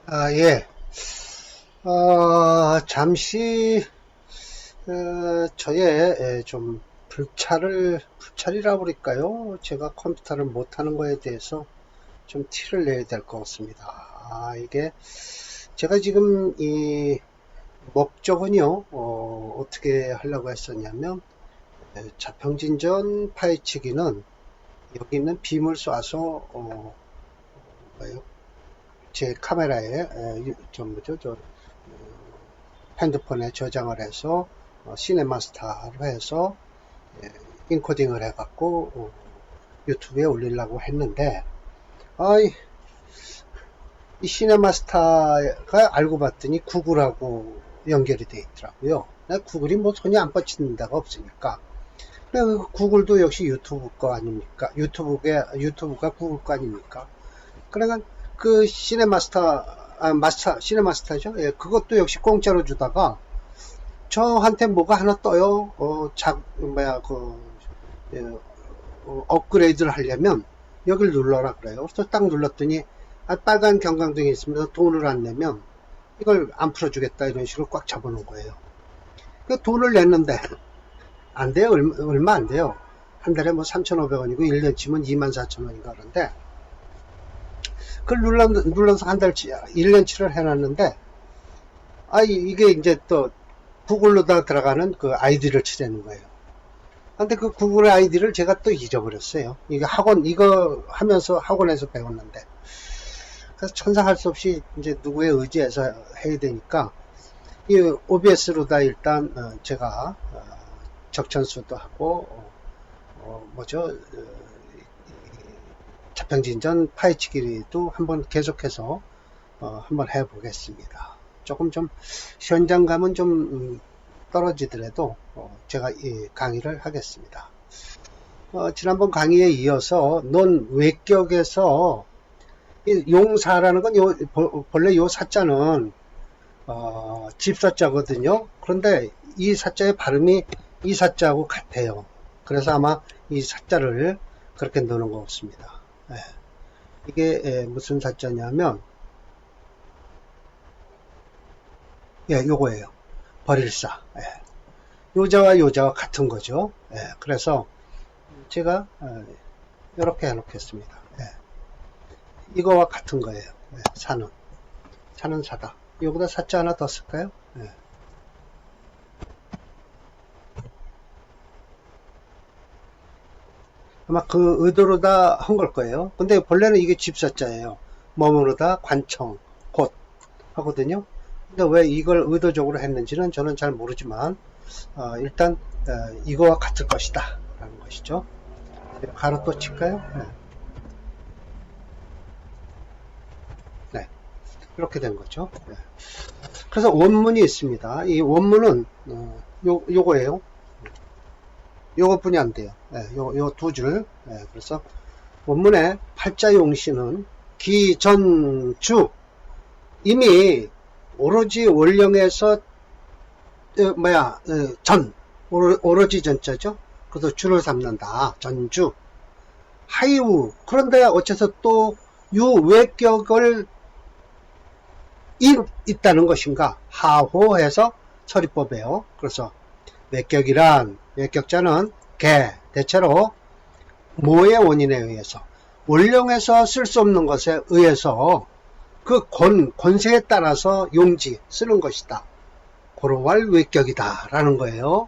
예. 잠시, 저의, 좀, 불찰이라고 그럴까요? 제가 컴퓨터를 못하는 거에 대해서 좀 티를 내야 될 것 같습니다. 이게, 제가 지금 목적은요, 어떻게 하려고 했었냐면, 자평진전 파헤치기는 여기 있는 빔을 쏴서, 뭐예요? 제 카메라에, 뭐죠, 핸드폰에 저장을 해서 시네마스타로 해서 예, 인코딩을 해갖고 유튜브에 올리려고 했는데 이 시네마스타가 알고 봤더니 구글하고 연결이 돼 있더라고요. 구글이 뭐 손이 안 뻗치는 데가 없으니까. 구글도 역시 유튜브 거 아닙니까? 유튜브가 구글 거 아닙니까? 그러니까 그 시네마스타죠. 예, 그것도 역시 공짜로 주다가 저한테 뭐가 하나 떠요. 예, 업그레이드를 하려면 여길 눌러라 그래요. 그래서 딱 눌렀더니 빨간 경광등이 있으면서 돈을 안 내면 이걸 안 풀어주겠다 이런 식으로 꽉 잡아놓은 거예요. 그 돈을 냈는데 안 돼요. 얼마 안 돼요. 한 달에 뭐 3,500원이고 1년 치면 24,000원인가 그런데 그걸 눌러서 한 달치 1년치를 해놨는데 이게 이제 또 구글로다 들어가는 그 아이디를 치자는 거예요. 근데 그 구글 아이디를 제가 또 잊어버렸어요. 이게 이거 하면서 학원에서 배웠는데. 그래서 천상할 수 없이 이제 누구의 의지에서 해야 되니까, 이 OBS로다 일단, 제가, 적천수도 하고, 자평진전 파헤치기도 한번 계속해서, 한번 해보겠습니다. 조금 좀, 현장감은 좀, 떨어지더라도 제가 이 강의를 하겠습니다. 지난번 강의에 이어서 논 외격에서 용사라는 건 본래 요 사자는 집사자거든요. 그런데 이 사자의 발음이 이 사자하고 같아요. 그래서 아마 이 사자를 그렇게 넣는 것 같습니다. 이게 무슨 사자냐면 요거예요. 버릴사. 요자와 요자와 같은 거죠. 그래서 제가 이렇게 해놓겠습니다. 이거와 같은 거예요. 사는 사다. 여기다 사자 하나 더 쓸까요? 아마 그 의도로 다 한 걸 거예요. 근데 본래는 이게 집사자예요. 머무르다 관청 곧 하거든요. 근데 왜 이걸 의도적으로 했는지는 저는 잘 모르지만 일단 이거와 같을 것이다 라는 것이죠. 가로 또 칠까요? 네. 이렇게 된 거죠. 그래서 원문이 있습니다. 이 원문은 요거예요. 요것뿐이 안 돼요. 요 두 줄. 그래서 원문의 팔자용시는 기전주 이미 오로지 원령에서 오로지 전자죠. 그래서 주를 삼는다. 전주 하이우. 그런데 어째서 또 유외격을 있다는 것인가? 하호해서 처리법이에요. 그래서 외격자는 대체로 모의 원인에 의해서 원령에서 쓸 수 없는 것에 의해서 그 권세에 따라서 용지 쓰는 것이다. 고로왈 외격이다 라는 거예요.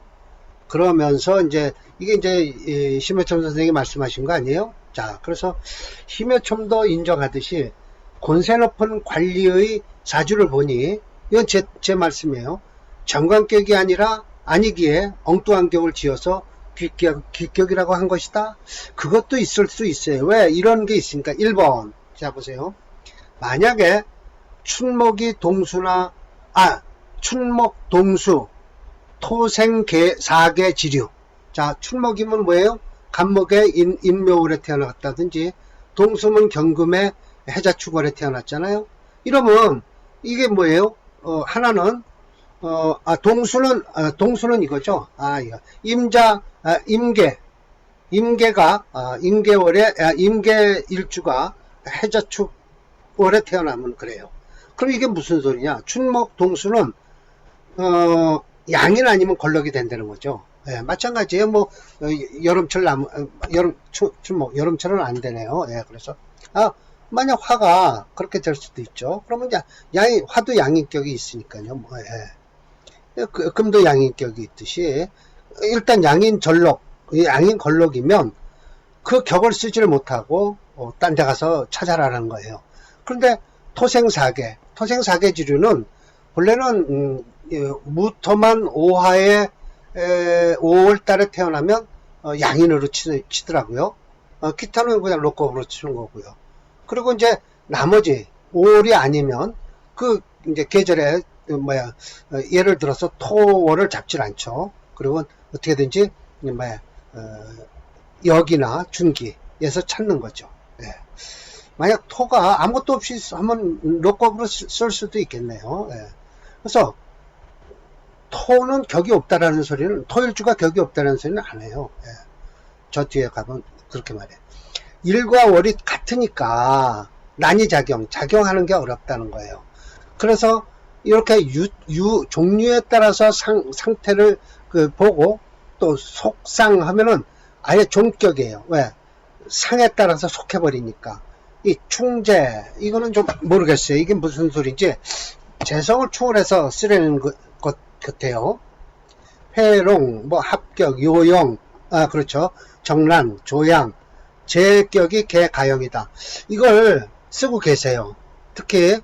그러면서 이게 이제 심해첨 선생님이 말씀하신 거 아니에요? 자, 그래서 심해첨도 인정하듯이 권세 높은 관리의 사주를 보니 이건 제 말씀이에요. 정관격이 아니기에 엉뚱한 격을 지어서 귀격이라고 한 것이다. 그것도 있을 수 있어요. 왜? 이런 게 있으니까. 1번 자 보세요. 만약에 춘목이 춘목 동수 토생계 사계 지류. 자, 춘목이면 뭐예요? 간목의 인묘월에 태어났다든지 동수면 경금의 해자축월에 태어났잖아요. 이러면 이게 뭐예요? 하나는 동수는 이거죠. 임계가 임계월에 임계 일주가 해자축월에 태어나면 그래요. 그럼 이게 무슨 소리냐? 춘목 동수는 양인 아니면 걸럭이 된다는 거죠. 예, 마찬가지예요. 뭐 여름철 나무 춘목 여름철은 안 되네요. 예, 그래서 만약 화가 그렇게 될 수도 있죠. 그러면 이제 화도 양인격이 있으니까요. 뭐, 예. 금도 양인격이 있듯이 일단 양인 전록, 양인 걸록이면 그 격을 쓰지를 못하고 딴 데 가서 찾아라는 거예요. 그런데 토생사계지류는 원래는 무토만 5화에 5월달에 태어나면 양인으로 치더라고요. 기타는 그냥 록업으로 치는 거고요. 그리고 이제 나머지 5월이 아니면 그 이제 계절에 예를 들어서 토월을 잡질 않죠. 그리고 어떻게든지 역이나 중기에서 찾는 거죠. 예. 만약 토가 아무것도 없이 한번 록업으로 쓸 수도 있겠네요. 예. 그래서 토는 격이 없다라는 소리는, 토일주가 격이 없다는 소리는 안 해요. 예. 저 뒤에 가면 그렇게 말해. 일과 월이 같으니까 난이작용하는 게 어렵다는 거예요. 그래서 이렇게 종류에 따라서 상태를 보고 또 속상하면은 아예 종격이에요. 왜? 상에 따라서 속해버리니까. 이 충재, 이거는 좀 모르겠어요. 이게 무슨 소리인지. 재성을 초월해서 쓰려는 것 같아요. 회롱, 합격, 요용, 그렇죠. 정란, 조양, 제격이 개가형이다. 이걸 쓰고 계세요. 특히,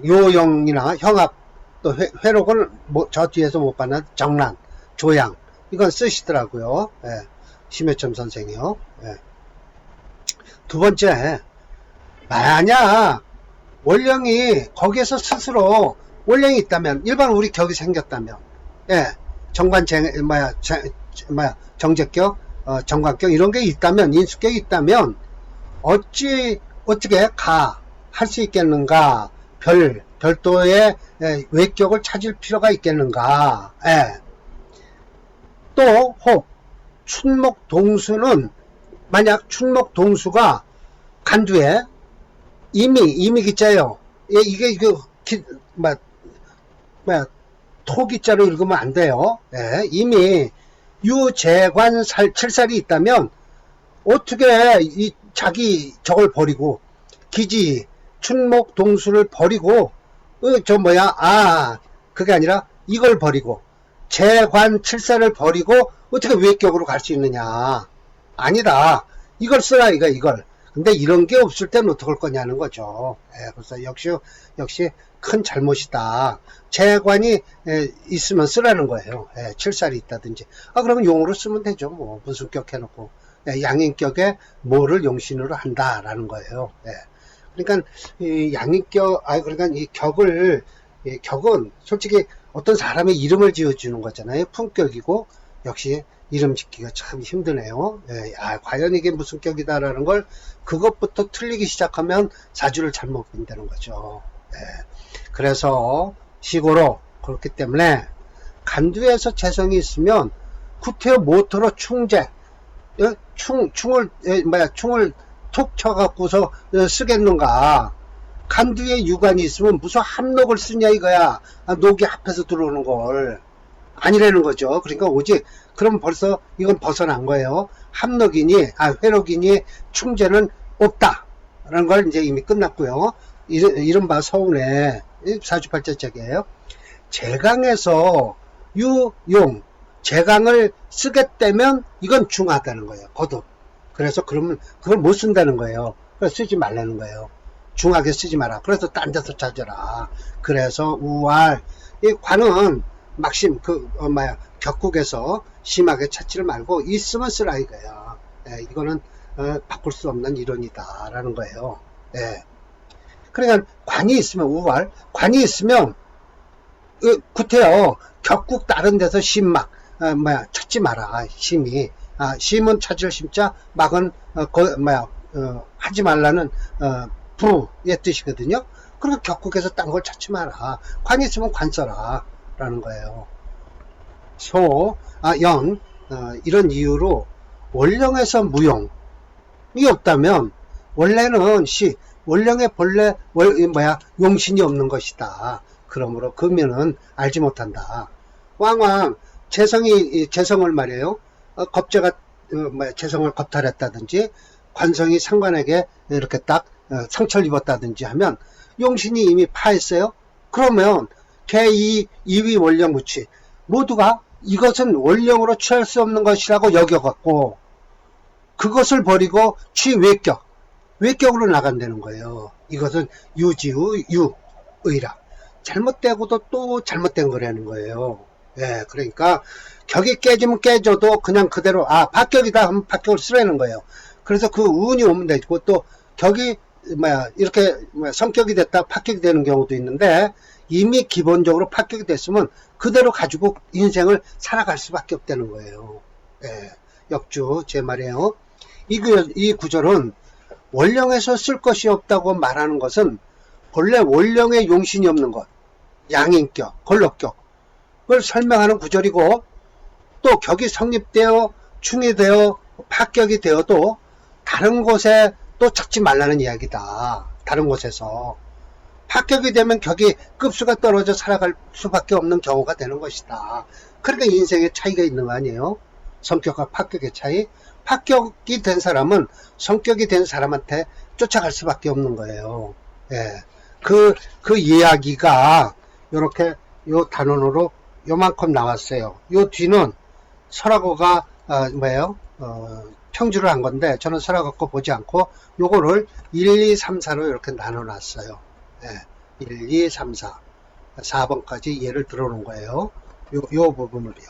요용이나 형합, 또 회록은 저 뒤에서 못 봤는 정란, 조양, 이건 쓰시더라고요. 예, 심해점 선생이요. 예. 두 번째, 만약 원령이 거기에서 스스로 원령이 있다면, 일반 우리 격이 생겼다면, 예, 정제격, 정관격 이런 게 있다면, 인수격이 있다면 어떻게 할 수 있겠는가? 별도의 외격을 찾을 필요가 있겠는가? 예. 또 춘목 동수는 만약 춘목 동수가 간두에 이미 기자예요. 이게 토기자로 읽으면 안 돼요. 예, 이미 유재관 7살이 있다면 어떻게 자기 저걸 버리고 기지 춘목 동수를 버리고 그게 아니라 이걸 버리고 재관 7살을 버리고 어떻게 외격으로 갈 수 있느냐. 아니다. 이걸 쓰라 이걸. 근데 이런 게 없을 때는 어떡할 거냐는 거죠. 예, 그래서 역시 큰 잘못이다. 재관이 있으면 쓰라는 거예요. 예, 7살이 있다든지. 그러면 용으로 쓰면 되죠. 뭐 분수격 해놓고. 양인격에 뭐를 용신으로 한다라는 거예요. 예. 그러니까 이 양인격, 그러니까 이 격은 솔직히 어떤 사람의 이름을 지어주는 거잖아요. 품격이고 역시 이름 짓기가 참 힘드네요. 예, 과연 이게 무슨 격이다라는 걸 그것부터 틀리기 시작하면 사주를 잘못 본다는 거죠. 예, 그래서 시고로 그렇기 때문에 간두에서 재성이 있으면 구태여 모터로 충재, 충을 톡 쳐갖고서 쓰겠는가. 간두에 유관이 있으면 무슨 합록을 쓰냐 이거야. 녹이 합해서 들어오는 걸. 아니라는 거죠. 그러니까 오직 그럼 벌써 이건 벗어난 거예요. 합록이니 회록이니 충재는 없다라는 걸 이제 이미 끝났고요. 이른바 서운의 사주팔자책이에요. 재강에서 유용 재강을 쓰겠다면 이건 중하다는 거예요. 거듭. 그래서 그러면 그걸 못 쓴다는 거예요. 그래서 쓰지 말라는 거예요. 중하게 쓰지 마라. 그래서 딴 데서 찾아라. 그래서 우활 이 관은 막심 격국에서 심하게 찾지를 말고 있으면 쓰라 이거야. 예, 이거는 바꿀 수 없는 이론이다라는 거예요. 예. 그러니까 관이 있으면 우활 관이 있으면 구태여 격국 다른 데서 심막 찾지 마라. 심이 심은 찾을 심자 막은 하지 말라는 부의 뜻이거든요. 그러니까 격국에서 딴 걸 찾지 마라. 관이 있으면 관 써라 라는 거예요. 이런 이유로 원령에서 무용이 없다면 원래는 원령에 본래 용신이 없는 것이다. 그러므로 금연은 알지 못한다. 왕왕 재성을 말이에요. 겁재가 재성을 겁탈했다든지 관성이 상관에게 이렇게 딱 상처를 입었다든지 하면 용신이 이미 파했어요. 그러면 개2위 원령 무치 모두가 이것은 원령으로 취할 수 없는 것이라고 여겨갖고 그것을 버리고 외격으로 나간다는 거예요. 이것은 유지의 유의라. 잘못되고도 또 잘못된 거라는 거예요. 예, 그러니까 격이 깨지면 깨져도 그냥 그대로 파격이다 하면 파격을 쓰라는 거예요. 그래서 그 운이 오면 되고 또 격이 이렇게 성격이 됐다 파격이 되는 경우도 있는데 이미 기본적으로 파격이 됐으면 그대로 가지고 인생을 살아갈 수밖에 없다는 거예요. 예, 역주 제 말이에요. 이 구절은 원령에서 쓸 것이 없다고 말하는 것은 본래 원령의 용신이 없는 것, 양인격, 걸럭격을 설명하는 구절이고 또 격이 성립되어 충이 되어 파격이 되어도 다른 곳에 또 찾지 말라는 이야기다. 다른 곳에서 파격이 되면 격이 급수가 떨어져 살아갈 수밖에 없는 경우가 되는 것이다. 그러니까 인생의 차이가 있는 거 아니에요? 성격과 파격의 차이. 파격이 된 사람은 성격이 된 사람한테 쫓아갈 수밖에 없는 거예요. 예. 그 이야기가 요렇게 요 단원으로 요만큼 나왔어요. 요 뒤는 설하고가 평주를 한 건데 저는 설하고 보지 않고 요거를 1, 2, 3, 4로 이렇게 나눠 놨어요. 예. 1, 2, 3, 4 4번까지 예를 들어 놓은 거예요. 요 부분을요.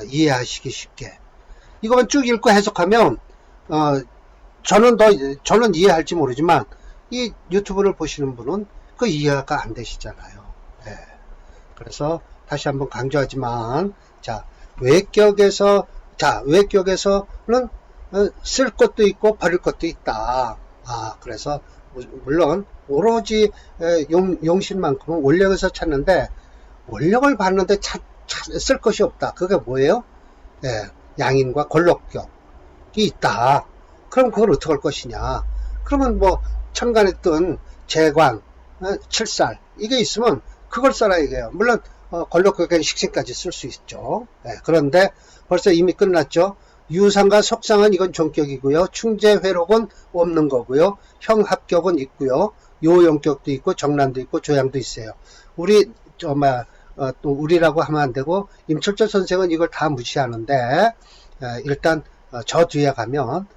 이해하시기 쉽게. 이거만 쭉 읽고 해석하면 저는 이해할지 모르지만 이 유튜브를 보시는 분은 그 이해가 안 되시잖아요. 예. 그래서 다시 한번 강조하지만 외격에서는 쓸 것도 있고 버릴 것도 있다. 그래서 물론 오로지 용신만큼은 원력에서 찾는데 원력을 봤는데 쓸 것이 없다. 그게 뭐예요? 예, 양인과 걸럭격이 있다. 그럼 그걸 어떻게 할 것이냐? 그러면 천간에 뜬 재관, 칠살 이게 있으면 그걸 써라 이게요. 물론 걸럭격에는 식신까지 쓸 수 있죠. 예, 그런데 벌써 이미 끝났죠. 유상과 속상은 이건 종격이고요. 충재 회록은 없는 거고요. 형합격은 있고요. 요용격도 있고 정란도 있고 조양도 있어요. 또 우리라고 하면 안 되고 임철조 선생은 이걸 다 무시하는데 일단 저 뒤에 가면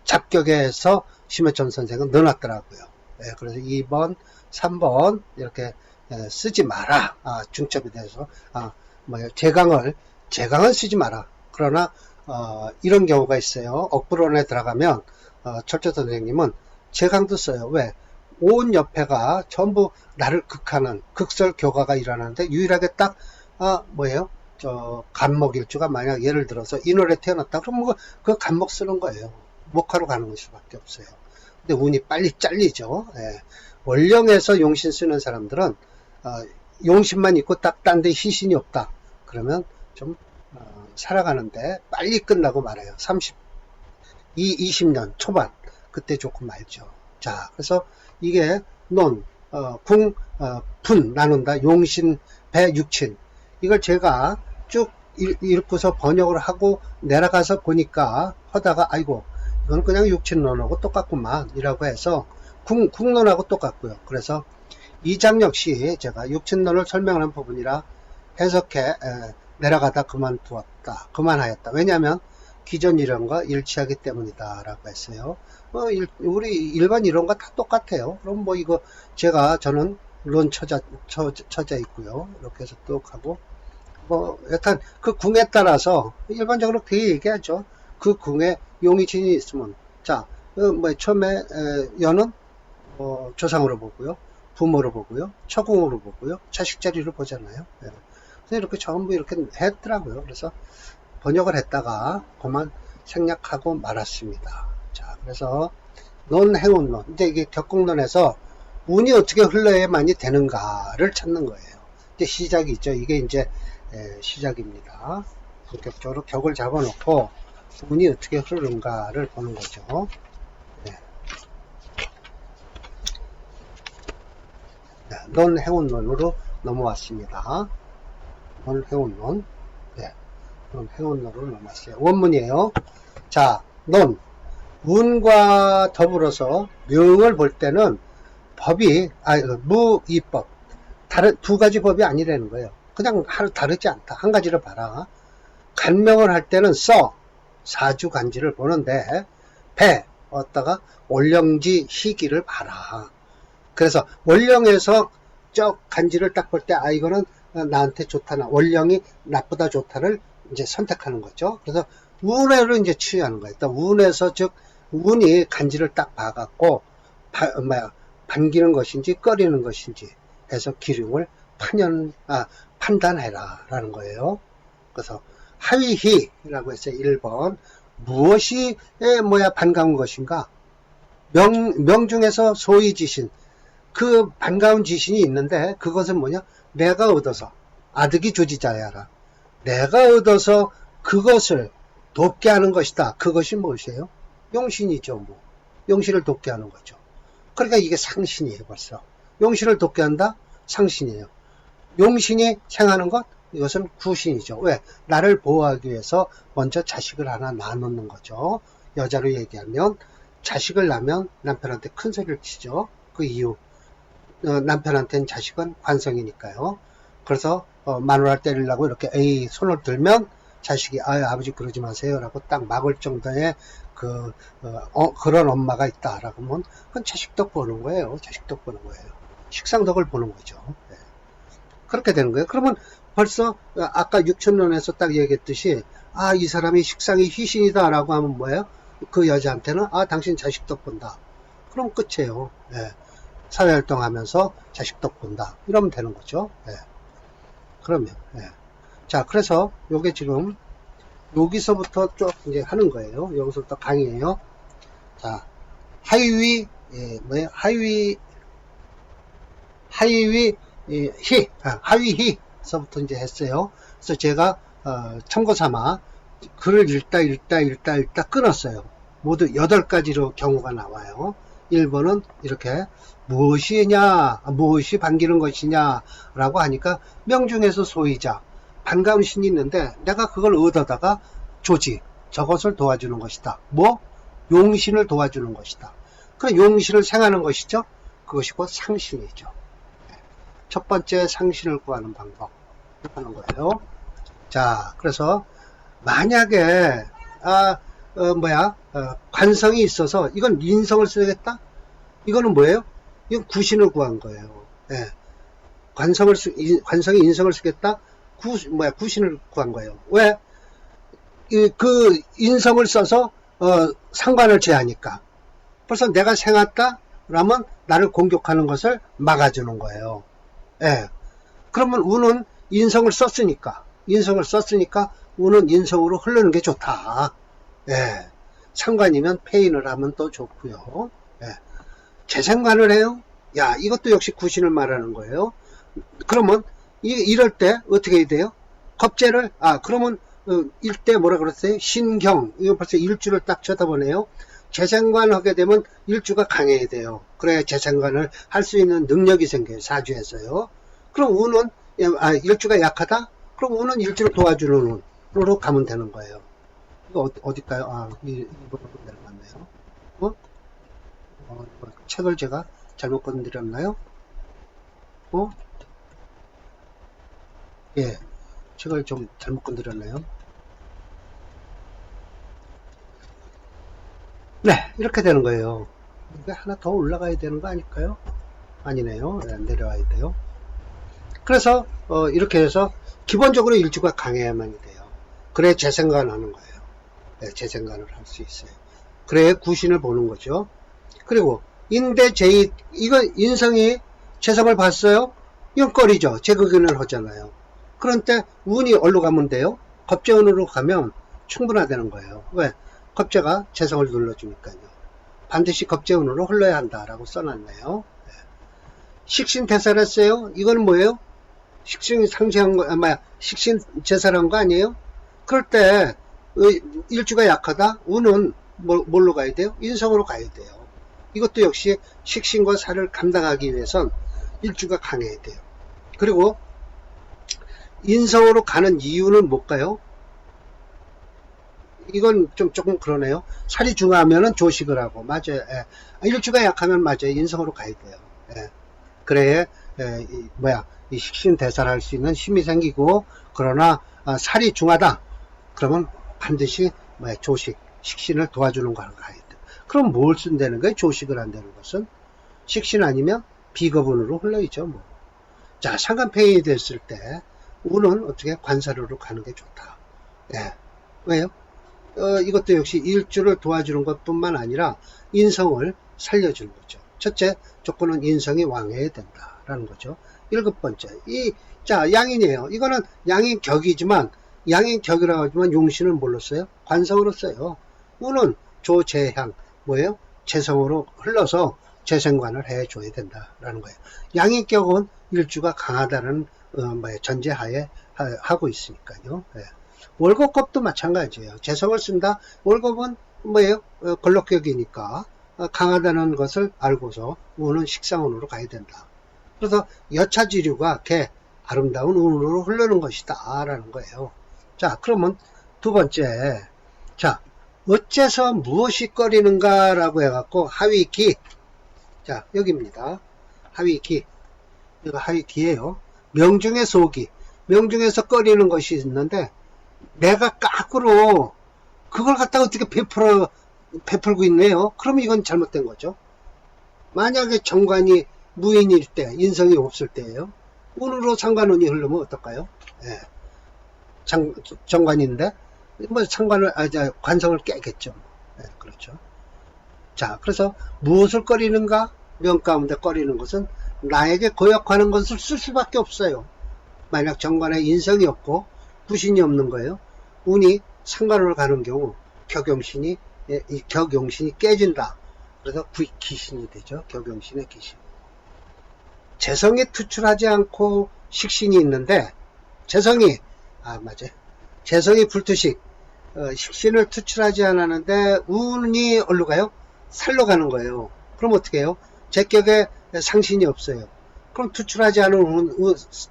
잡격에서 심해천 선생은 넣어놨더라고요. 그래서 2번, 3번 이렇게 쓰지 마라. 중첩에 대해서 제강을 쓰지 마라. 그러나 이런 경우가 있어요. 억부론에 들어가면 철조 선생님은 제강도 써요. 왜? 온 옆에가 전부 나를 극하는 극설교가가 일어나는데 유일하게 딱 간목일주가 만약 예를 들어서 인월에 태어났다 그러면 그 간목 쓰는 거예요. 목화로 가는 수밖에 없어요. 근데 운이 빨리 잘리죠. 예. 원령에서 용신 쓰는 사람들은 용신만 있고 딱 딴 데 희신이 없다. 그러면 좀 살아가는데 빨리 끝나고 말아요. 20년 초반 그때 조금 말죠. 자, 그래서 이게 분 나눈다. 용신, 배, 육친. 이걸 제가 쭉 읽고서 번역을 하고 내려가서 보니까 하다가 아이고 이건 그냥 육친론하고 똑같구만 이라고 해서 국론하고 똑같고요. 그래서 이 장 역시 제가 육친론을 설명하는 부분이라 해석해 내려가다 그만하였다. 왜냐하면 기존 이론과 일치하기 때문이다 라고 했어요. 우리 일반 이론과 다 똑같아요. 그럼 이거 저는 론 쳐져 있고요. 이렇게 해서 뚝 하고 여튼 그 궁에 따라서 일반적으로 그렇게 얘기하죠. 그 궁에 용이 진이 있으면 처음에 연은 조상으로 보고요. 부모로 보고요. 처궁으로 보고요. 자식 자리로 보잖아요. 그래서 이렇게 전부 이렇게 했더라고요. 그래서 번역을 했다가 그만 생략하고 말았습니다. 자, 그래서 논행운론. 이제 이게 격국론에서 운이 어떻게 흘러야만이 되는가를 찾는 거예요. 이제 시작이죠. 이게 이제 시작입니다. 본격적으로 격을 잡아놓고 운이 어떻게 흐르는가를 보는 거죠. 네. 넌 해운론으로 넘어왔습니다. 넌 해운론. 네. 넌 해운론으로 넘어왔어요. 원문이에요. 자, 넌. 운과 더불어서 명을 볼 때는 법이, 무이법. 두 가지 법이 아니라는 거예요. 그냥 다르지 않다. 한 가지를 봐라. 간명을 할 때는 사주 간지를 보는데, 어디다가 올령지 희기를 봐라. 그래서 원령에서 적 간지를 딱 볼 때, 이거는 나한테 좋다나, 원령이 나쁘다 좋다를 이제 선택하는 거죠. 그래서 운해를 이제 취하는 거예요. 일단 운에서 즉, 운이 간지를 딱 봐갖고, 반기는 것인지, 꺼리는 것인지 해서 기륭을 판단해라. 라는 거예요. 그래서, 하위희라고 했어요. 1번. 무엇이, 반가운 것인가? 명중에서 소위지신. 그 반가운 지신이 있는데, 그것은 뭐냐? 내가 얻어서, 아득이 조지자야라. 내가 얻어서 그것을 돕게 하는 것이다. 그것이 무엇이에요? 용신이죠, 뭐. 용신을 돕게 하는 거죠. 그러니까 이게 상신이에요, 벌써. 용신을 돕게 한다? 상신이에요. 용신이 생하는 것? 이것은 구신이죠. 왜? 나를 보호하기 위해서 먼저 자식을 하나 낳아놓는 거죠. 여자로 얘기하면 자식을 낳으면 남편한테 큰 소리를 치죠. 그 이유. 남편한테는 자식은 관성이니까요. 그래서 마누라를 때리려고 이렇게 손을 들면 자식이 아버지 그러지 마세요 라고 딱 막을 정도의 그런 엄마가 있다라고 하면 그건 자식덕 보는 거예요. 자식덕 보는 거예요. 식상덕을 보는 거죠. 네. 그렇게 되는 거예요. 그러면 벌써 아까 육천론에서 딱 얘기했듯이 이 사람이 식상이 희신이다 라고 하면 뭐예요? 그 여자한테는 당신 자식덕 본다. 그럼 끝이에요. 네. 사회활동하면서 자식덕 본다. 이러면 되는 거죠. 네. 그러면 자, 그래서 요게 지금 여기서부터 쭉 이제 하는 거예요. 여기서부터 강의예요. 자, 하위희서부터 이제 했어요. 그래서 제가 참고 삼아 글을 읽다 끊었어요. 모두 8가지로 경우가 나와요. 1번은 이렇게 무엇이냐, 무엇이 반기는 것이냐 라고 하니까 명중에서 소이자, 반가운 신이 있는데 내가 그걸 얻어다가 저것을 도와주는 것이다. 용신을 도와주는 것이다. 그 용신을 생하는 것이죠. 그것이 곧 상신이죠. 첫 번째 상신을 구하는 방법 하는 거예요. 자, 그래서 만약에 관성이 있어서 이건 인성을 쓰겠다? 이거는 뭐예요? 이건 구신을 구한 거예요. 예. 관성이 인성을 쓰겠다? 구신을 구한 거예요. 왜? 그 인성을 써서 상관을 제하니까. 벌써 내가 생았다? 라면 나를 공격하는 것을 막아주는 거예요. 예. 그러면 운은 인성을 썼으니까 운은 인성으로 흐르는 게 좋다. 예. 상관이면 폐인을 하면 또 좋고요. 예. 재생관을 해요? 야, 이것도 역시 구신을 말하는 거예요. 그러면 이럴 때 어떻게 해야 돼요? 겁재를 그러면 일대 뭐라 그랬어요? 신경. 이거 벌써 일주를 딱 쳐다보네요. 재생관 하게 되면 일주가 강해야 돼요. 그래야 재생관을 할 수 있는 능력이 생겨요. 사주에서요. 그럼 운은 일주가 약하다? 그럼 운은 일주를 도와주는 운으로 가면 되는 거예요. 이거 어딜까요? 이번으로 내려갔네요. 책을 제가 잘못 건드렸나요? 예, 책을 좀 잘못 건드렸나요? 네, 이렇게 되는 거예요. 이게 하나 더 올라가야 되는 거 아닐까요? 아니네요. 네, 내려와야 돼요. 그래서 이렇게 해서 기본적으로 일주가 강해야만이 돼요. 그래야 재생관을 하는 거예요. 네, 재생관을 할 수 있어요. 그래야 구신을 보는 거죠. 그리고 인대제의, 이거 인성이 재성을 봤어요? 이건 꺼리죠. 제극인을 하잖아요. 그런 때 운이 어디로 가면 돼요? 겁재운으로 가면 충분하다는 거예요. 왜? 겁재가 재성을 눌러주니까요. 반드시 겁재운으로 흘러야 한다라고 써놨네요. 네. 식신 대살했어요? 이건 뭐예요? 식신이 상쇄한 거, 식신 제살한 거 아니에요? 그럴 때 일주가 약하다? 운은 뭘로 가야 돼요? 인성으로 가야 돼요. 이것도 역시 식신과 살을 감당하기 위해선 일주가 강해야 돼요. 그리고 인성으로 가는 이유는 뭘까요? 이건 좀 조금 그러네요. 살이 중하면은 조식을 하고, 맞아요. 예. 일주가 약하면 맞아요. 인성으로 가야 돼요. 예. 그래야 이 식신 대사를 할 수 있는 힘이 생기고, 그러나 살이 중하다 그러면 반드시 조식, 식신을 도와주는 거 하는 거 가야 돼요. 그럼 뭘 쓴다는 거예요? 조식을 한다는 것은 식신 아니면 비거분으로 흘러있죠. 뭐. 자, 상간폐인이 됐을 때 운은 어떻게 관사로로 가는 게 좋다. 예. 왜요? 이것도 역시 일주를 도와주는 것 뿐만 아니라 인성을 살려주는 거죠. 첫째 조건은 인성이 왕해야 된다라는 거죠. 7번째, 자, 양인이에요. 이거는 양인 격이지만, 양인 격이라고 하지만 용신은 뭘로 써요? 관성으로 써요. 운은 조재향, 뭐예요? 재성으로 흘러서 재생관을 해줘야 된다라는 거예요. 양인 격은 일주가 강하다는 전제하에 하고 있으니까요. 예. 월곡겁도 마찬가지예요. 재성을 쓴다. 월곡은 뭐예요? 걸럭격이니까 강하다는 것을 알고서 운은 식상운으로 가야 된다. 그래서 여차지류가 개 아름다운 운으로 흐르는 것이다 라는 거예요. 자, 그러면 두 번째, 자, 어째서 무엇이 꺼리는가 라고 해갖고 하위기, 자, 여기입니다. 하위기, 이거 하위기예요. 명중의 소기, 명중에서 꺼리는 것이 있는데 내가 깎으로 그걸 갖다가 어떻게 베풀고 있네요. 그럼 이건 잘못된 거죠. 만약에 정관이 무인일 때, 인성이 없을 때예요. 운으로 상관운이 흐르면 어떨까요? 예. 정관인데 관성을 깨겠죠. 예, 그렇죠. 자, 그래서 무엇을 꺼리는가? 명 가운데 꺼리는 것은 나에게 고역하는 것을 쓸 수밖에 없어요. 만약 정관에 인성이 없고 부신이 없는 거예요. 운이 상관으로 가는 경우 격용신이 깨진다. 그래서 기신이 되죠. 격용신의 기신. 재성이 투출하지 않고 식신이 있는데 재성이 재성이 불투식 식신을 투출하지 않았는데 운이 어디로 가요? 살로 가는 거예요. 그럼 어떻게 해요? 제격에 상신이 없어요. 그럼 투출하지 않은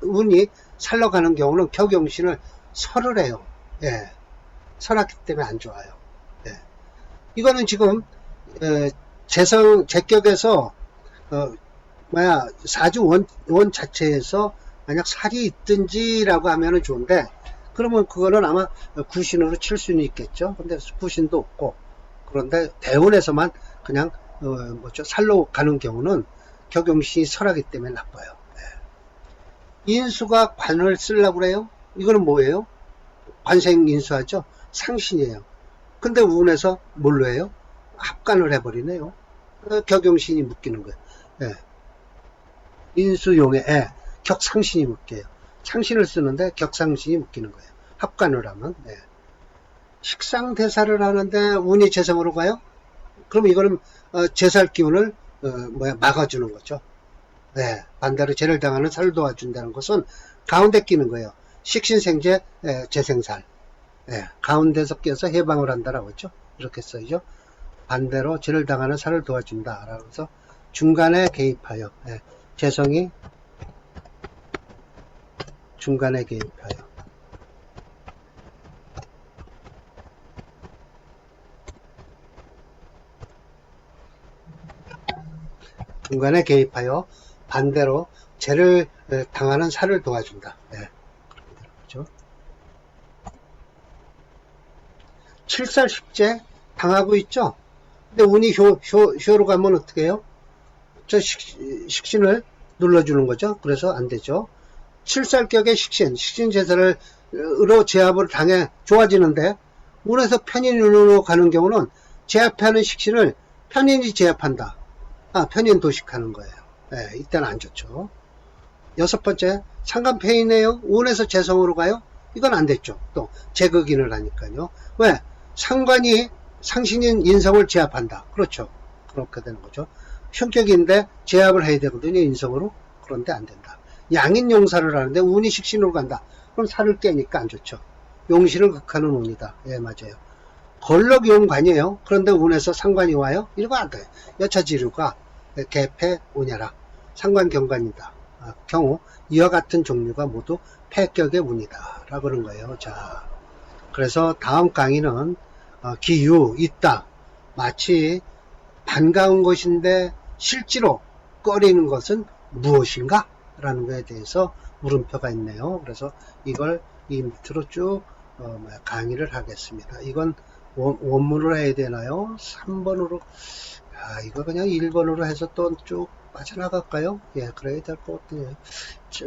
운이 살로 가는 경우는 격용신을 설을 해요. 예. 설하기 때문에 안 좋아요. 예. 이거는 지금 제격에서 사주 원 자체에서 만약 살이 있든지라고 하면은 좋은데, 그러면 그거는 아마 구신으로 칠 수는 있겠죠. 근데 구신도 없고, 그런데 대운에서만 그냥 살로 가는 경우는 격용신이 설하기 때문에 나빠요. 예. 인수가 관을 쓰려고 그래요. 이거는 뭐예요? 관생인수하죠. 상신이에요. 근데 운에서 뭘로 해요? 합관을 해버리네요. 격용신이 묶이는 거예요. 예. 인수용에 격상신이 묶여요. 상신을 쓰는데 격상신이 묶이는 거예요. 합관을 하면. 예. 식상대사를 하는데 운이 재성으로 가요? 그럼 이거는 재살 기운을 막아주는 거죠. 네. 반대로 재를 당하는 살을 도와준다는 것은 가운데 끼는 거예요. 식신생재 재생살. 네. 가운데서 껴서 해방을 한다라고 했죠. 이렇게 써야죠. 반대로 재를 당하는 살을 도와준다 라고 해서 중간에 개입하여 재성이 중간에 개입하여 중간에 개입하여 반대로 재를 당하는 살을 도와준다. 네. 그렇게 되는 거죠. 7살 10제 당하고 있죠. 근데 운이 효로 가면 어떻게 해요? 저 식신을 눌러주는 거죠. 그래서 안 되죠. 7살격의 식신 제사를으로 제압을 당해 좋아지는데 운에서 편인으로 가는 경우는 제압하는 식신을 편인이 제압한다. 편인 도식하는 거예요. 네, 이때는 안 좋죠. 6번째, 상간폐인이에요. 운에서 재성으로 가요? 이건 안 됐죠. 또 제극인을 하니까요. 왜? 상관이 상신인 인성을 제압한다. 그렇죠. 그렇게 되는 거죠. 현격인데 제압을 해야 되거든요. 인성으로. 그런데 안 된다. 양인 용사를 하는데 운이 식신으로 간다. 그럼 살을 깨니까 안 좋죠. 용신을 극하는 운이다. 예, 맞아요. 걸럭용관이에요. 그런데 운에서 상관이 와요? 이러면 안 돼요. 여차지류가 개패 운야라. 상관경관이다. 경우 이와 같은 종류가 모두 패격의 운이다 라고 그런 거예요. 자, 그래서 다음 강의는 기유, 있다, 마치 반가운 것인데 실제로 꺼리는 것은 무엇인가? 라는 것에 대해서 물음표가 있네요. 그래서 이걸 이 밑으로 쭉 강의를 하겠습니다. 이건 원문으로 해야 되나요? 3번으로 이거 그냥 1번으로 해서 또 쭉 빠져나갈까요? 예, 그래야 될 것 같아요.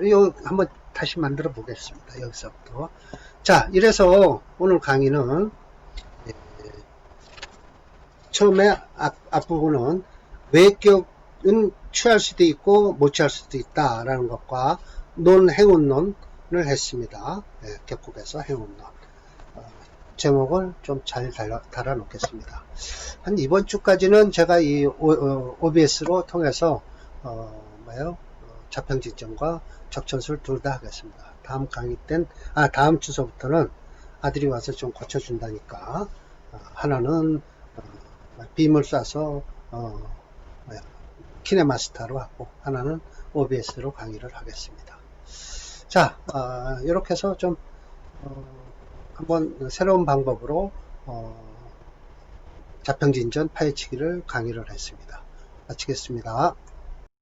이거 한번 다시 만들어 보겠습니다. 여기서부터. 자, 이래서 오늘 강의는 처음에 앞부분은 외격은 취할 수도 있고 못 취할 수도 있다라는 것과 논행운론을 했습니다. 예, 격국에서 행운론. 제목을 좀 잘 달아 놓겠습니다. 한 이번 주까지는 제가 이 OBS로 통해서 자평지점과 적천술 둘 다 하겠습니다. 다음 강의 땐 다음 주소부터는 아들이 와서 좀 고쳐준다니까 하나는 빔을 쏴서 키네마스타로 하고 하나는 OBS로 강의를 하겠습니다. 자, 이렇게 해서 좀 한번 새로운 방법으로 자평진전 파헤치기를 강의를 했습니다. 마치겠습니다.